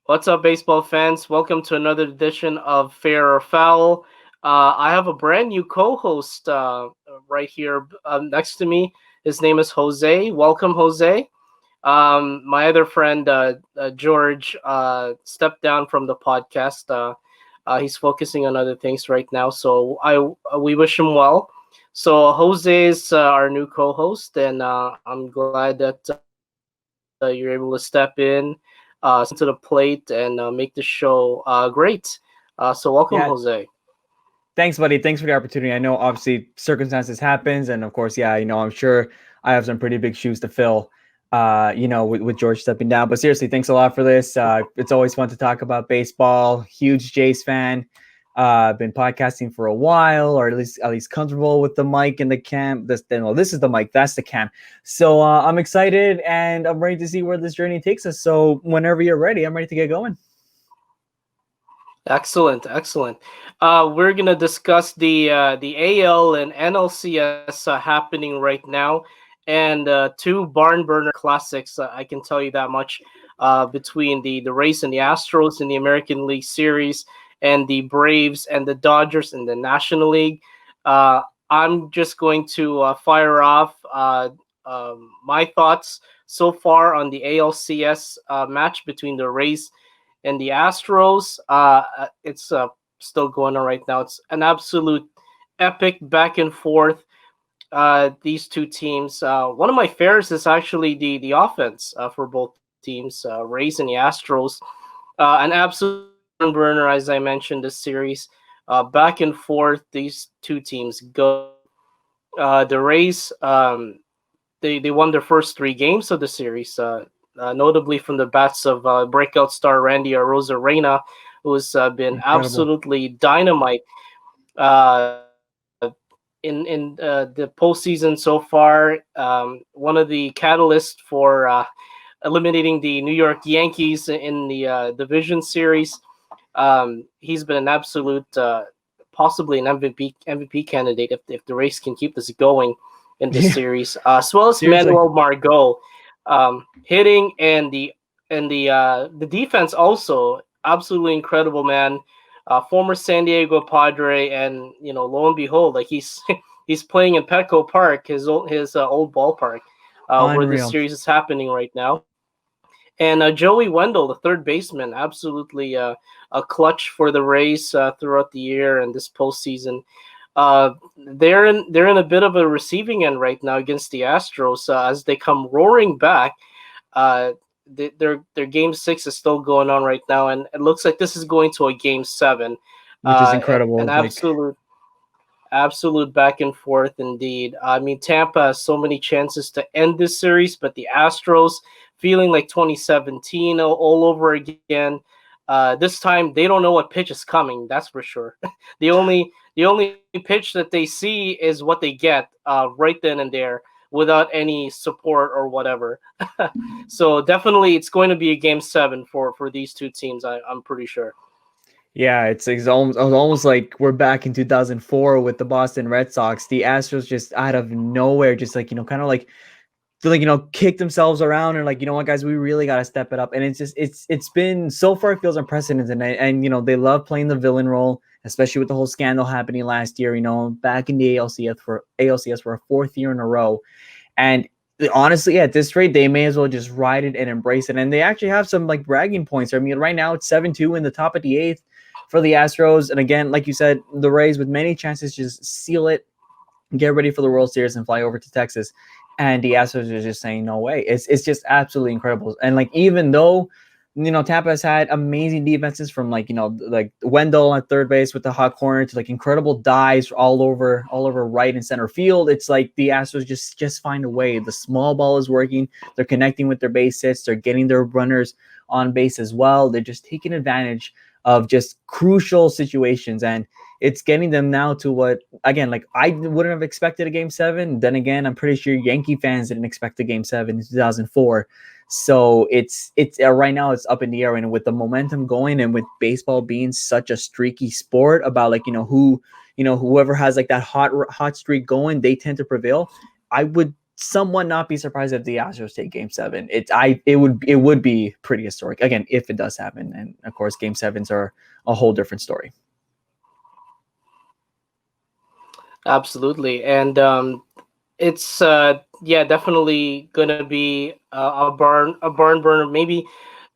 What's up, baseball fans? Welcome to another edition of Fair or Foul. I have a brand new co-host right here next to me. His name is Jose. Welcome, Jose. My other friend George stepped down from the podcast. He's focusing on other things right now, so we wish him well. So Jose is our new co-host, and I'm glad that you're able to step in, step to the plate, and make the show great. So welcome, Yeah, Jose. thanks, buddy. Thanks for the opportunity. I know obviously circumstances happens, and of course, yeah, I'm sure I have some pretty big shoes to fill. With George stepping down. But seriously, thanks a lot for this. It's always fun to talk about baseball. Huge Jays fan. Been podcasting for a while, or at least comfortable with the mic and the cam. This is the mic. That's the cam. So I'm excited, and I'm ready to see where this journey takes us. So whenever you're ready, I'm ready to get going. Excellent, excellent. We're gonna discuss the AL and NLCS happening right now, and two barn burner classics. I can tell you that much. Between the Rays and the Astros in the American League Series, and the Braves and the Dodgers in the National League. Uh, I'm just going to fire off my thoughts so far on the ALCS match between the Rays and the Astros. It's still going on right now. It's an absolute epic back and forth. These two teams. One of my favorites is actually the offense for both teams, Rays and the Astros. An absolute barn burner, as I mentioned, this series. Back and forth, these two teams go. The Rays, they won their first three games of the series, notably from the bats of breakout star Randy Arozarena, who's been Incredible. absolutely dynamite uh, in the postseason so far. One of the catalysts for eliminating the New York Yankees in the division series. He's been an absolute, possibly an MVP candidate if the race can keep this going in this Yeah, series, as well as seriously. Manuel Margot hitting, and the defense also absolutely incredible, man. Former San Diego Padre, and lo and behold, like he's playing in Petco Park, his old ballpark, where this Unreal. series is happening right now. And Joey Wendell, the third baseman, absolutely a clutch for the Rays throughout the year and this postseason. They're in a bit of a receiving end right now against the Astros as they come roaring back. Uh, their game six is still going on right now, and it looks like this is going to a game seven. Which is An incredible. Like, absolute back and forth indeed. I mean, Tampa has so many chances to end this series, but the Astros feeling like 2017 all over again. This time they don't know what pitch is coming. That's for sure. The only pitch that they see is what they get right then and there without any support or whatever. So definitely, it's going to be a game seven for these two teams. I'm pretty sure. yeah, it's almost like we're back in 2004 with the Boston Red Sox. The Astros just out of nowhere, just like kind of like to kick themselves around and like, what, guys, we really got to step it up. And it's been so far, it feels unprecedented. And they love playing the villain role, especially with the whole scandal happening last year. Back in the ALCS for a fourth year in a row. And honestly, at this rate, they may as well just ride it and embrace it. And they actually have some like bragging points. I mean, right now it's 7-2 in the top of the eighth for the Astros. And again, like you said, the Rays with many chances just seal it, get ready for the World Series and fly over to Texas. And the Astros are just saying no way. It's just absolutely incredible. And like, even though Tampa has had amazing defenses from like Wendell at third base with the hot corner to like incredible dives all over right and center field. It's like the Astros just find a way. The small ball is working. They're connecting with their base hits. They're getting their runners on base as well. They're just taking advantage of just crucial situations, and it's getting them now to what, again, like I wouldn't have expected a game seven. Then again, I'm pretty sure Yankee fans didn't expect a game seven in 2004. So it's right now it's up in the air, and with the momentum going, and with baseball being such a streaky sport, about like whoever has like that hot streak going, they tend to prevail. I would somewhat not be surprised if the Astros take Game 7. It would be pretty historic again if it does happen, and of course Game 7s are a whole different story. Absolutely, and it's yeah, definitely gonna be a barn burner. Maybe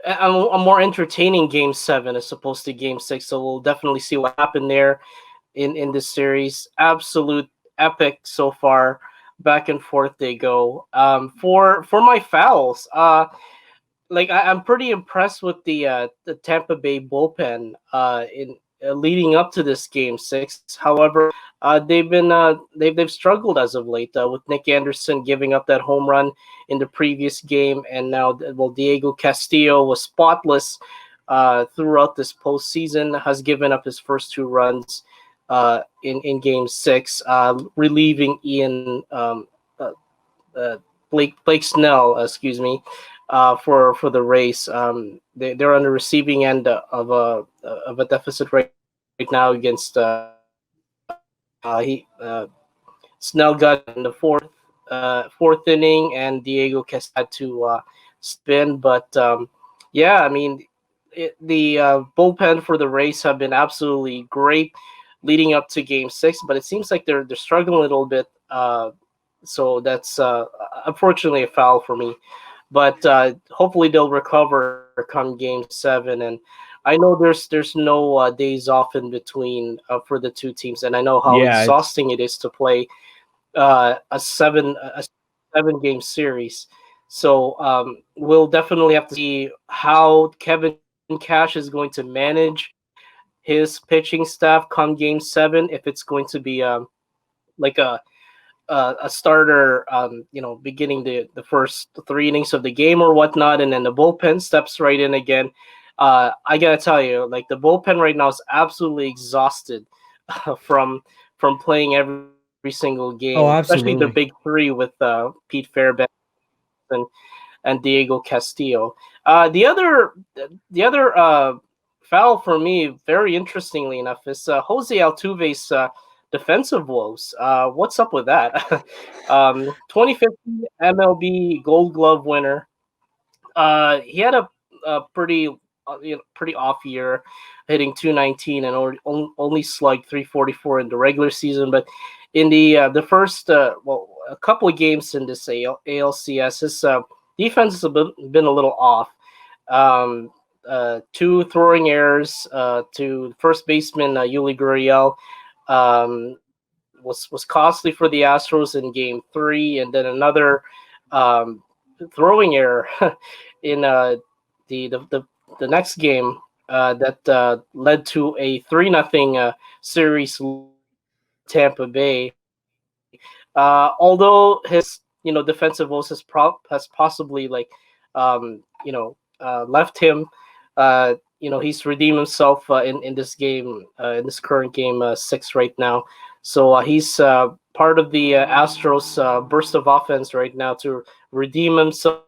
a more entertaining Game 7 as opposed to Game 6. So we'll definitely see what happened there in this series. Absolute epic so far. Back and forth they go. For my fouls, like I'm pretty impressed with the Tampa Bay bullpen in leading up to this Game 6. However, they've struggled as of late with Nick Anderson giving up that home run in the previous game, and now well Diego Castillo was spotless throughout this postseason. Has given up his first two runs in Game 6, relieving Ian uh, Blake Snell, excuse me, for the race. They're on the receiving end of a deficit right now against he Snell got in the fourth inning, and Diego Castillo had to spin. But yeah, I mean, the bullpen for the Rays have been absolutely great leading up to Game 6, but it seems like they're struggling a little bit. So that's unfortunately a foul for me. But hopefully they'll recover come Game 7. And I know there's no days off in between for the two teams, and I know how Yeah, it's exhausting it is to play a 7 game series. So we'll definitely have to see how Kevin Cash is going to manage his pitching staff come Game 7. If it's going to be like a starter, beginning the first 3 innings of the game or whatnot, and then the bullpen steps right in again. I gotta tell you, like the bullpen right now is absolutely exhausted from playing every single game, especially oh, the big absolutely. three with Pete Fairbanks and Diego Castillo. The other foul for me, very interestingly enough, is Jose Altuve's defensive woes. What's up with that? 2015 MLB Gold Glove winner. He had a pretty off year, hitting 219 and only slugged 344 in the regular season. But in the first a couple of games in this ALCS, his defense has been a little off. Um, Two throwing errors to first baseman Yuli Gurriel was costly for the Astros in Game 3, and then another um, throwing error in the next game that led to a 3-0 series lead for Tampa Bay. Although his defensive woes has possibly left him. He's redeemed himself in this game, in this current Game 6 right now. So he's part of the Astros burst of offense right now to redeem himself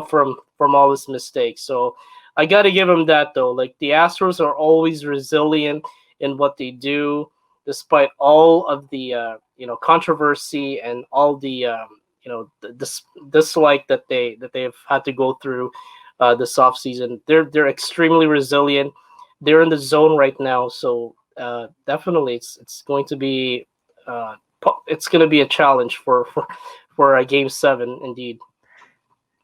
from all his mistakes. So I got to give him that though. Like the Astros are always resilient in what they do, despite all of the controversy and all the dislike that they've had to go through this offseason. They're extremely resilient. They're in the zone right now, so definitely it's going to be a challenge for a Game 7 indeed.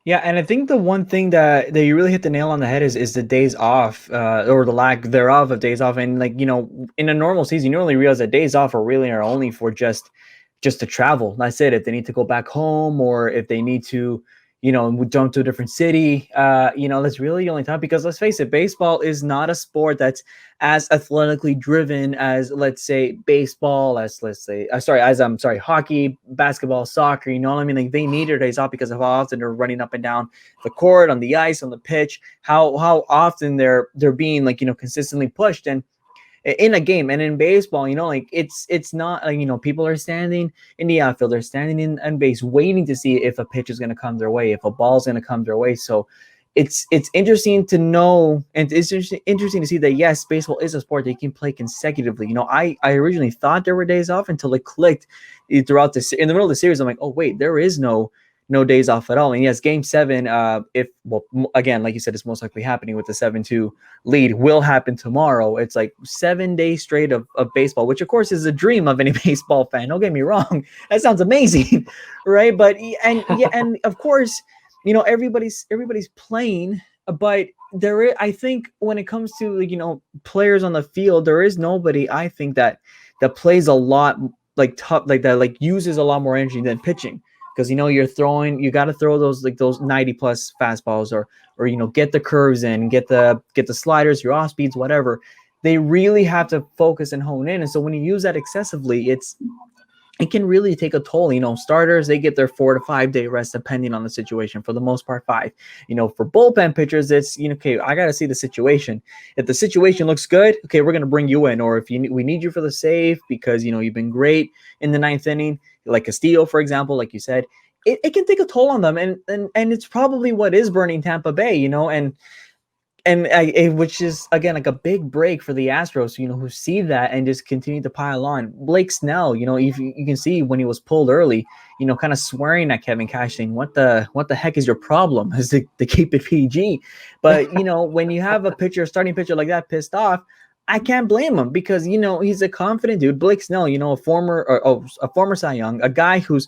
Yeah, and I think the one thing that you really hit the nail on the head is the days off, or the lack thereof of days off. And like in a normal season, you only realize that days off are only for just to travel. That's it. If they need to go back home, or if they need to, jump to a different city, that's really the only time. Because let's face it, baseball is not a sport that's as athletically driven as, let's say, baseball, as let's say, hockey, basketball, soccer. You know what I mean? Like they need their days off because of how often they're running up and down the court, on the ice, on the pitch, how often they're being consistently pushed. And in a game, and in baseball, like it's not like, people are standing in the outfield, they're standing in base waiting to see if a pitch is going to come their way, if a ball is going to come their way. So it's interesting to know, and it's interesting to see that yes, baseball is a sport that you can play consecutively. I originally thought there were days off until it clicked throughout this in the middle of the series. I'm like, oh wait, there is no days off at all. And yes, game 7, if well again, like you said, it's most likely happening with the 7-2 lead, will happen tomorrow. It's like 7 days straight of baseball, which of course is a dream of any baseball fan. Don't get me wrong, that sounds amazing, right? But and yeah, and of course, everybody's playing, but I think when it comes to players on the field, there is nobody I think that plays a lot like tough, like that, like uses a lot more energy than pitching, because you got to throw those 90 plus fastballs, or get the curves in, get the sliders, your off speeds, whatever. They really have to focus and hone in, and so when you use that excessively, it can really take a toll. Starters, they get their 4 to 5 day rest depending on the situation. For the most part, 5. For bullpen pitchers, it's okay, I got to see the situation. If the situation looks good, okay, we're gonna bring you in. Or if we need you for the save because you've been great in the 9th inning, like Castillo, for example, like you said, it can take a toll on them, and it's probably what is burning Tampa Bay. Which is again like a big break for the Astros, who see that and just continue to pile on. Blake Snell, you can see when he was pulled early, kind of swearing at Kevin Cash, saying, "What the heck is your problem?" Is to keep it PG. But when you have a starting pitcher like that pissed off, I can't blame him, because he's a confident dude. Blake Snell, a former Cy Young, a guy who's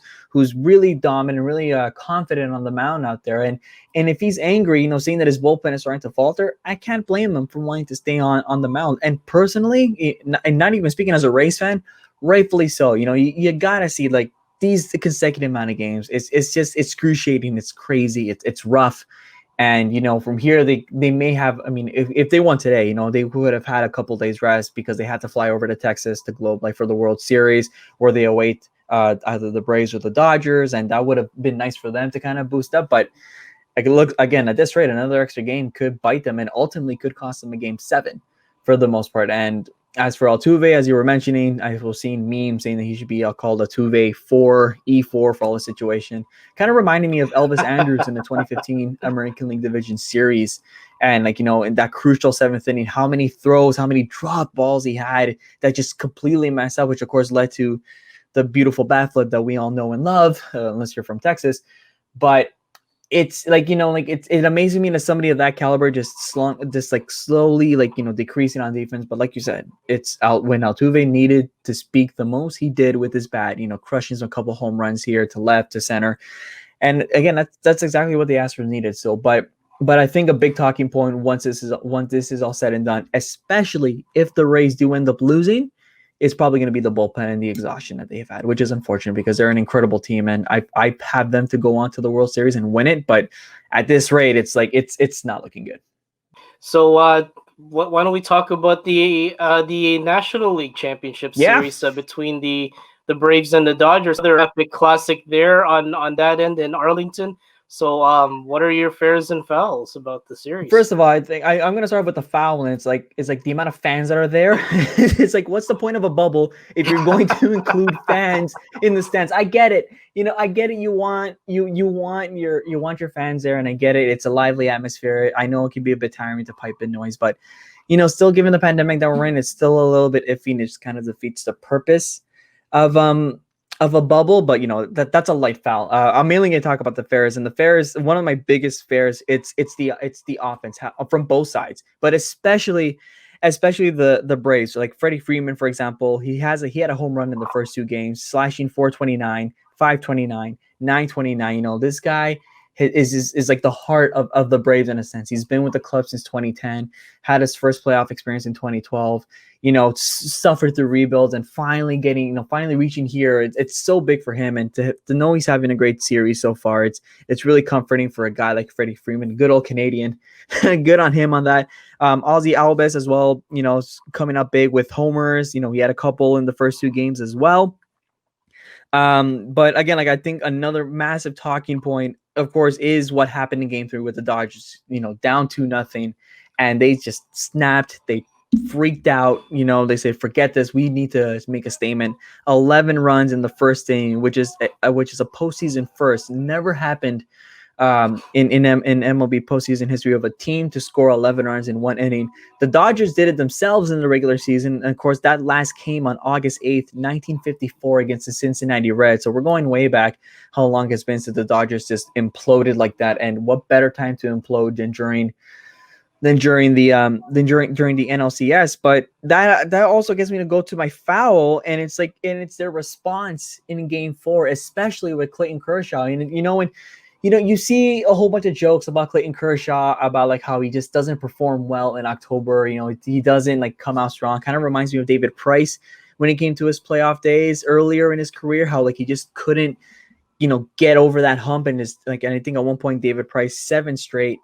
really dominant, really confident on the mound out there, and if he's angry, seeing that his bullpen is starting to falter, I can't blame him for wanting to stay on the mound. And personally, and not even speaking as a Rays fan, rightfully so. You gotta see like these consecutive amount of games. It's just excruciating. It's crazy. It's rough. And from here, they may have. I mean, if they won today, they would have had a couple days rest, because they had to fly over to Texas to Globe like for the World Series, where they await either the Braves or the Dodgers, and that would have been nice for them to kind of boost up. But look again, at this rate, another extra game could bite them, and ultimately could cost them a game 7 for the most part. And as for Altuve, as you were mentioning, I was seeing memes saying that he should be called Altuve 4E4 for all the situation. Kind of reminding me of Elvis Andrus in the 2015 American League Division Series. And in that crucial 7th inning, how many throws, how many drop balls he had that just completely messed up, which of course led to the beautiful bat flip that we all know and love, unless you're from Texas. But it's it amazes me that somebody of that caliber just slowly decreasing on defense. But like you said, it's out when Altuve needed to speak the most, he did with his bat, crushing a couple home runs here to left to center. And again, that's exactly what the Astros needed. So, but I think a big talking point once this is all said and done, especially if the Rays do end up losing, is probably going to be the bullpen and the exhaustion that they've had, which is unfortunate because they're an incredible team, and I have them to go on to the World Series and win it. But at this rate, it's not looking good. So why don't we talk about the National League Championship Series between the Braves and the Dodgers? Another epic classic there on that end in Arlington. So, what are your fares and fouls about the series? First of all, I think I'm going to start with the foul, and it's like the amount of fans that are there. It's like, what's the point of a bubble if you're going to include fans in the stands? I get it. I get it. You want your fans there, and I get it. It's a lively atmosphere. I know it can be a bit tiring to pipe in noise, but still, given the pandemic that we're in, it's still a little bit iffy, and it just kind of defeats the purpose of a bubble. But that's a light foul. I'm mainly going to talk about the fares, and the fares, one of my biggest fares, it's the offense from both sides, but especially the Braves. Like Freddie Freeman, for example, he had a home run in the first 2 games, slashing 429, 529, 929. This guy is like the heart of the Braves in a sense. He's been with the club since 2010, had his first playoff experience in 2012, suffered through rebuilds, and finally reaching here. It's so big for him, and to know he's having a great series so far, it's really comforting for a guy like Freddie Freeman, good old Canadian. Good on him on that. Ozzy Albies as well, coming up big with homers. He had a couple in the first 2 games as well. But again, I think another massive talking point, of course, is what happened in Game 3 with the Dodgers, down 2-0, and they just snapped. They freaked out. They said, "Forget this. We need to make a statement." 11 runs in the first inning, which is a postseason first. Never happened in MLB postseason history of a team to score 11 runs in one inning. The Dodgers did it themselves in the regular season. And of course, that last came on August 8th, 1954 against the Cincinnati Reds. So we're going way back how long it's been since the Dodgers just imploded like that. And what better time to implode than during the NLCS. But that also gets me to go to my foul, and it's their response in Game 4, especially with Clayton Kershaw. And when you see a whole bunch of jokes about Clayton Kershaw about like how he just doesn't perform well in October. He doesn't like come out strong. Kind of reminds me of David Price when it came to his playoff days earlier in his career, how like he just couldn't get over that hump. And I think at one point David Price 7 straight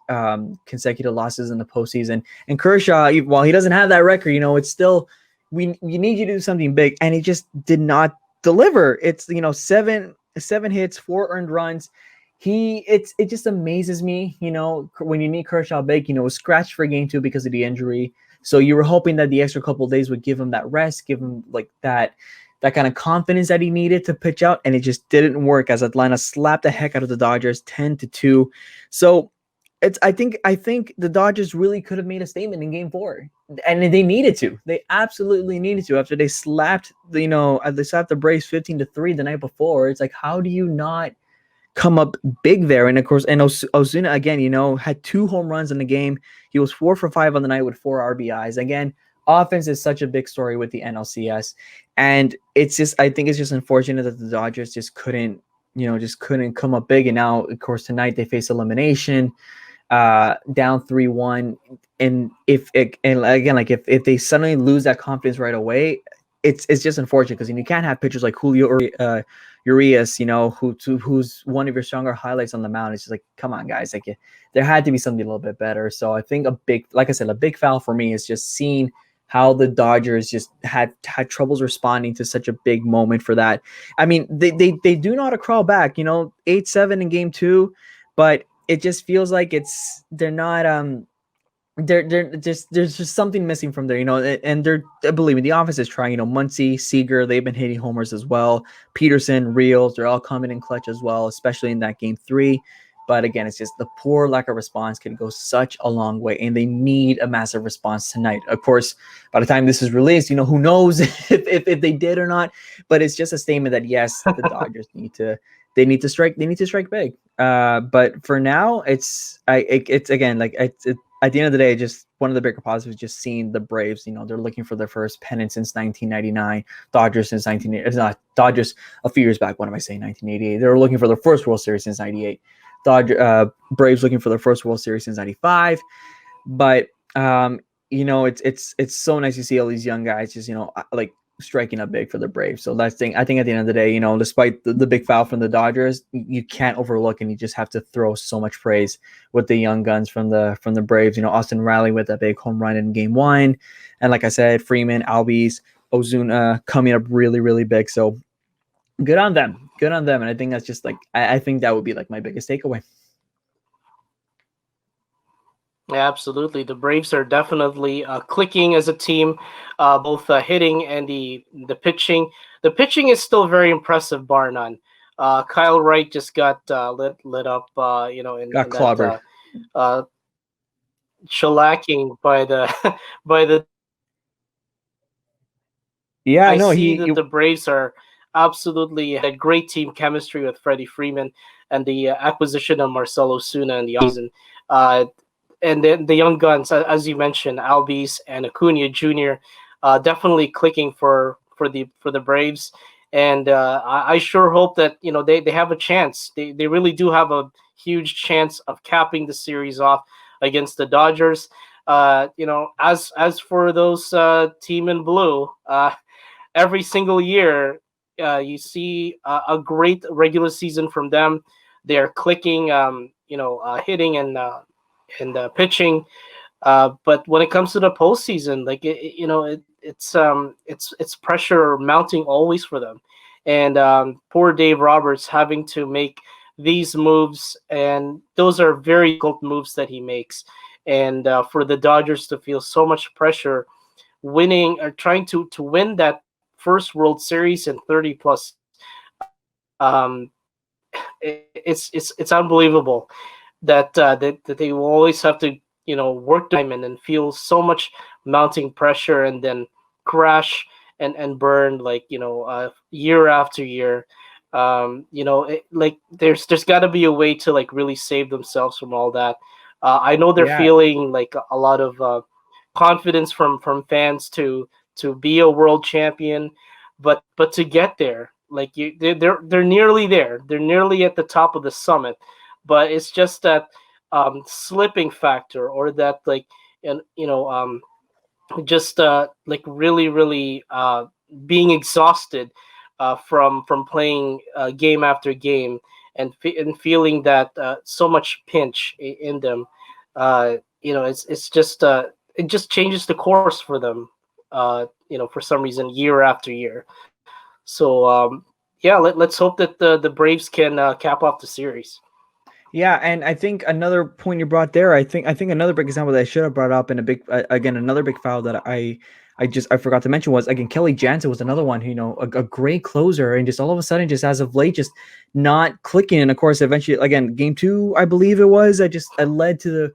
consecutive losses in the postseason. And Kershaw, while he doesn't have that record, it's still we need you to do something big, and he just did not deliver. It's seven hits, 4 earned runs. It just amazes me, when you need Kershaw big, was scratched for Game 2 because of the injury. So you were hoping that the extra couple of days would give him that rest, give him like that kind of confidence that he needed to pitch out, and it just didn't work as Atlanta slapped the heck out of the Dodgers 10-2. So I think the Dodgers really could have made a statement in Game 4, and they needed to. They absolutely needed to after they slapped the Braves 15-3 the night before. It's like, how do you not come up big there? And of course, Ozuna again, had 2 home runs in the game. He was 4 for 5 on the night with 4 RBIs. Again, offense is such a big story with the NLCS, and I think it's just unfortunate that the Dodgers just couldn't come up big. And now, of course, tonight they face elimination, down 3-1. And if they suddenly lose that confidence right away, it's just unfortunate, because you can't have pitchers like Julio Urias, who's one of your stronger highlights on the mound. It's just like, come on, guys, like there had to be something a little bit better. So I think a big foul for me is just seeing how the Dodgers just had troubles responding to such a big moment for that. I mean, they do know how to crawl back, 8-7 in Game 2, but it just feels like they're not there's just something missing from there, and believe me, the offense is trying. Muncy, Seager, they've been hitting homers as well. Peterson, Reels, they're all coming in clutch as well, especially in that Game 3. But again, it's just the poor lack of response can go such a long way, and they need a massive response tonight. Of course, by the time this is released, who knows if they did or not. But it's just a statement that yes, the Dodgers need to strike big. But for now, it's again like at the end of the day, just one of the bigger positives is just seeing the Braves. They're looking for their first pennant since 1999. Dodgers since 1980. It's not Dodgers a few years back. What am I saying? 1988. They were looking for their first World Series since '98. Braves looking for their first World Series since '95. But it's so nice to see all these young guys just like striking up big for the Braves. So I think at the end of the day, despite the big foul from the Dodgers, you can't overlook, and you just have to throw so much praise with the young guns from the Braves. Austin Riley with that big home run in Game 1, and like I said, Freeman, Albies, Ozuna coming up really, really big. So good on them. And I think that's just like I think that would be like my biggest takeaway. Yeah, absolutely. The Braves are definitely clicking as a team, both hitting and the pitching. The pitching is still very impressive, bar none. Kyle Wright just got lit up, Got in clobbered. that uh, shellacking by the by the Dodgers. Yeah, I no, see he that the Braves are absolutely had a great team chemistry with Freddie Freeman, and the acquisition of Marcelo Osuna in the offseason. And then the young guns, as you mentioned, Albies and Acuna Jr., definitely clicking for the Braves. And I sure hope that they have a chance. They really do have a huge chance of capping the series off against the Dodgers. As for those team in blue, every single year, you see a great regular season from them. They're clicking, hitting and pitching. But when it comes to the postseason, like it's pressure mounting always for them, and poor Dave Roberts having to make these moves, and those are very difficult moves that he makes, and for the Dodgers to feel so much pressure, winning or trying to win that first World Series in 30 plus, it's unbelievable that they will always have to work diamond and feel so much mounting pressure and then crash and burn like year after year. Like there's got to be a way to like really save themselves from all that. I know they're Yeah, feeling like a lot of confidence from fans to be a world champion, but to get there, like they're nearly there. They're nearly at the top of the summit, but it's just that slipping factor or that like and just like really being exhausted from playing game after game and feeling that so much pinch in them. It's just it just changes the course for them. For some reason, year after year. So yeah, let's hope that the Braves can cap off the series. yeah, and I think another point you brought there, I think another big example that I should have brought up in a big again another big foul that I forgot to mention was again Kelly Jansen was another one who a great closer and just all of a sudden just as of late just not clicking, and of course eventually again game two I believe it was I led to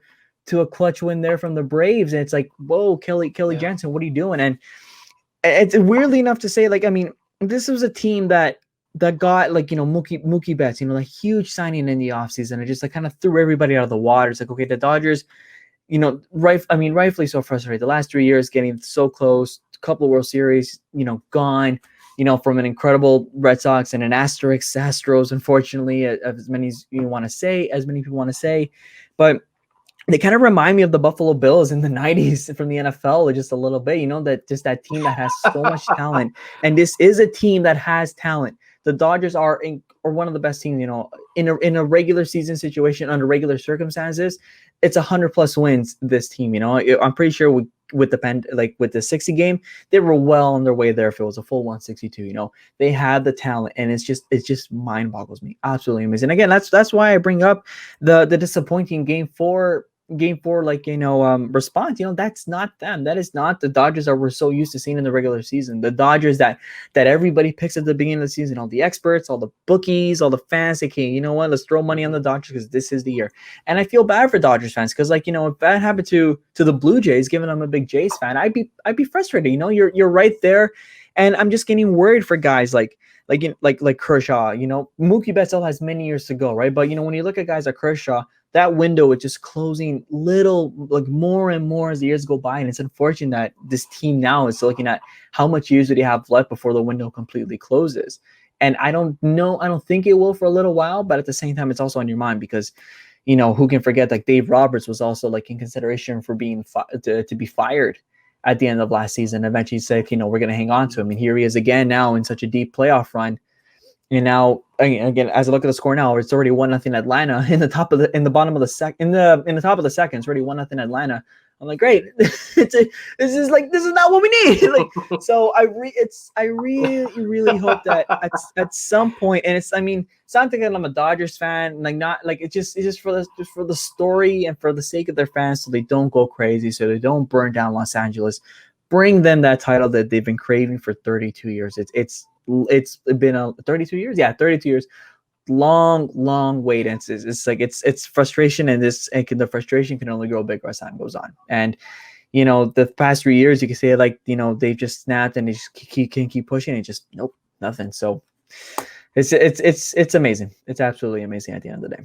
a clutch win there from the Braves, and it's like whoa Kelly Yeah. Jansen, what are you doing? And it's weirdly enough to say, like, I mean, this was a team that got like Mookie Betts, like huge signing in the offseason. It just like kind of threw everybody out of the water. It's like, okay, the Dodgers, rightfully so frustrated. The last 3 years getting so close, a couple of World Series, gone, from an incredible Red Sox and an asterisk Astros, unfortunately, as many as you want to say, as many people want to say, but they kind of remind me of the Buffalo Bills in the 90s from the NFL just a little bit, that just that team that has so much talent. And this is a team that has talent. The Dodgers are one of the best teams, in a regular season situation under regular circumstances. It's 100+ wins this team, I'm pretty sure with the 60 game, they were well on their way there if it was a full 162, They had the talent, and it's just mind boggles me. Absolutely amazing. Again, that's why I bring up the disappointing game four response. That's not them. That is not the Dodgers that we're so used to seeing in the regular season. The Dodgers that everybody picks at the beginning of the season, all the experts, all the bookies, all the fans say, okay, you know what, let's throw money on the Dodgers because this is the year. And I feel bad for Dodgers fans because if that happened to the Blue Jays, given I'm a big Jays fan, I'd be frustrated. You're right there, and I'm just getting worried for guys like Kershaw. Mookie Betts still has many years to go, right? But when you look at guys like Kershaw, that window is just closing little, like more and more as the years go by. And it's unfortunate that this team now is looking at how much years do they have left before the window completely closes. And I don't know, I don't think it will for a little while, but at the same time, it's also on your mind because, who can forget like Dave Roberts was also like in consideration for being to be fired at the end of last season. Eventually said, we're going to hang on to him. And here he is again now in such a deep playoff run. And now again, as I look at the score now, it's already 1-0 Atlanta in the bottom of the in the top of the second. It's already 1-0 Atlanta. I'm like, great. This is not what we need. So I really hope that at some point, and it's not thinking I'm a Dodgers fan, like not like it's just for the story and for the sake of their fans, so they don't go crazy, so they don't burn down Los Angeles. Bring them that title that they've been craving for 32 years. It's been 32 years. Yeah, 32 years. Long wait. And it's like it's frustration, and the frustration can only grow bigger as time goes on. And the past 3 years, you can say like they've just snapped and they just keep pushing. And just nope, nothing. So it's amazing. It's absolutely amazing at the end of the day.